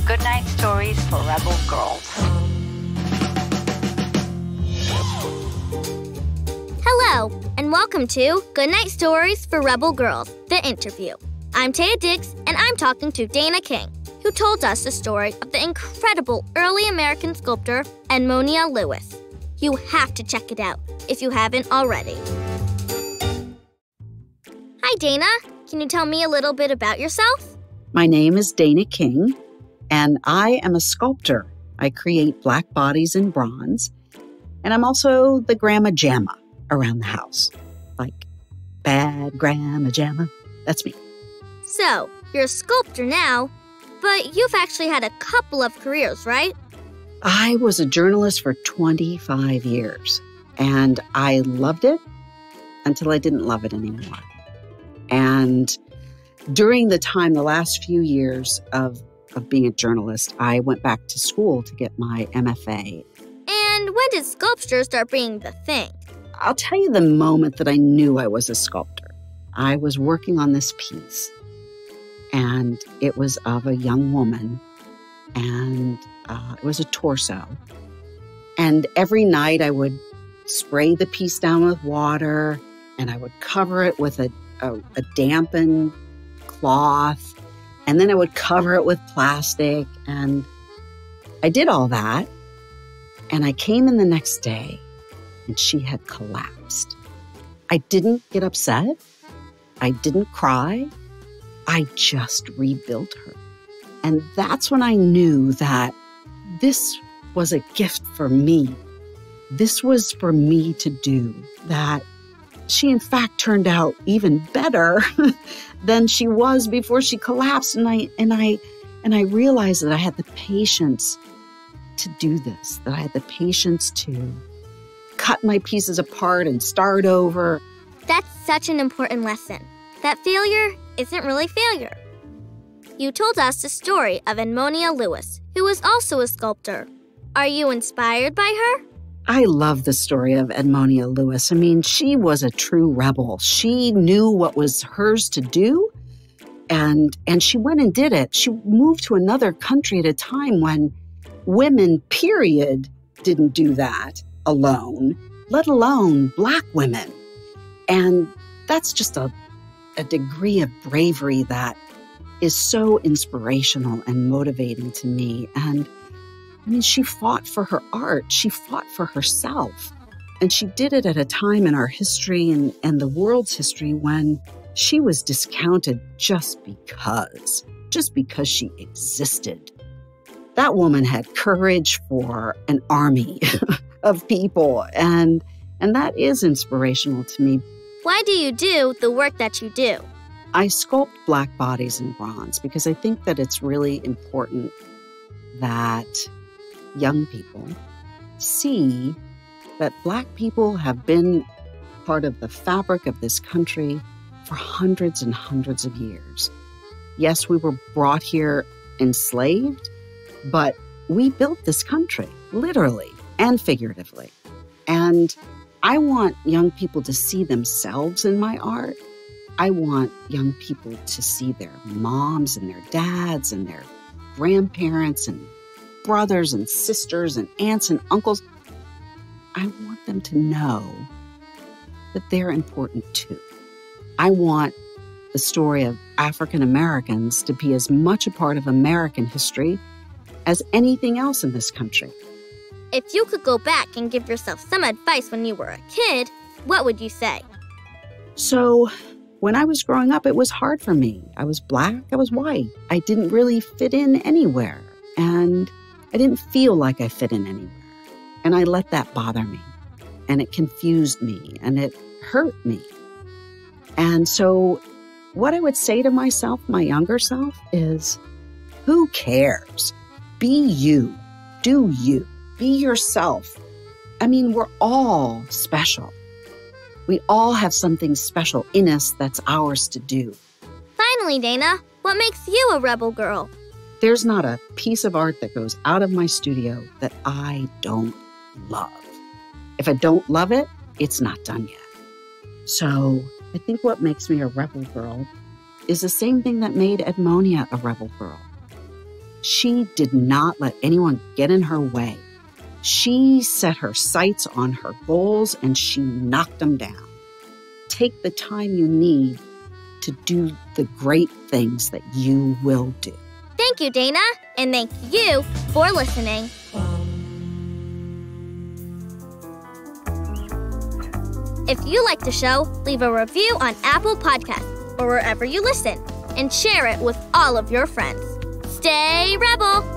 Goodnight Stories for Rebel Girls. Hello, and welcome to Goodnight Stories for Rebel Girls, the interview. I'm Taya Dix, and I'm talking to Dana King, who told us the story of the incredible early American sculptor Edmonia Lewis. You have to check it out if you haven't already. Hi, Dana. Can you tell me a little bit about yourself? My name is Dana King, and I am a sculptor. I create black bodies in bronze, and I'm also the Grandma Jamma around the house. Like, bad Grandma Jamma. That's me. So, you're a sculptor now, but you've actually had a couple of careers, right? I was a journalist for 25 years, and I loved it until I didn't love it anymore. And during the last few years of being a journalist, I went back to school to get my MFA. And when did sculpture start being the thing? I'll tell you the moment that I knew I was a sculptor. I was working on this piece, and it was of a young woman, and it was a torso. And every night I would spray the piece down with water, and I would cover it with a dampened cloth, and then I would cover it with plastic. And I did all that, and I came in the next day, and she had collapsed. I didn't get upset. I didn't cry. I just rebuilt her. And that's when I knew that this was a gift for me. This was for me to do. That she, in fact, turned out even better than she was before she collapsed. And I realized that I had the patience to do this, that I had the patience to cut my pieces apart and start over. That's such an important lesson, that failure isn't really failure. You told us the story of Edmonia Lewis, who was also a sculptor. Are you inspired by her? I love the story of Edmonia Lewis. I mean, she was a true rebel. She knew what was hers to do, and she went and did it. She moved to another country at a time when women, period, didn't do that alone, let alone Black women. And that's just a degree of bravery that is so inspirational and motivating to me. And I mean, she fought for her art. She fought for herself. And she did it at a time in our history and the world's history when she was discounted just because she existed. That woman had courage for an army of people. And that is inspirational to me. Why do you do the work that you do? I sculpt Black bodies in bronze because I think that it's really important that young people see that Black people have been part of the fabric of this country for hundreds and hundreds of years. Yes, we were brought here enslaved, but we built this country, literally and figuratively. And I want young people to see themselves in my art. I want young people to see their moms and their dads and their grandparents and brothers and sisters and aunts and uncles. I want them to know that they're important too. I want the story of African Americans to be as much a part of American history as anything else in this country. If you could go back and give yourself some advice when you were a kid, what would you say? So, when I was growing up, it was hard for me. I was Black, I was white. I didn't really fit in anywhere. And I didn't feel like I fit in anywhere. And I let that bother me. And it confused me. And it hurt me. And so what I would say to myself, my younger self, is, who cares? Be you. Do you. Be yourself. I mean, we're all special. We all have something special in us that's ours to do. Finally, Dana, what makes you a rebel girl? There's not a piece of art that goes out of my studio that I don't love. If I don't love it, it's not done yet. So I think what makes me a rebel girl is the same thing that made Edmonia a rebel girl. She did not let anyone get in her way. She set her sights on her goals and she knocked them down. Take the time you need to do the great things that you will do. Thank you, Dana, and thank you for listening. If you like the show, leave a review on Apple Podcasts or wherever you listen, and share it with all of your friends. Stay Rebel!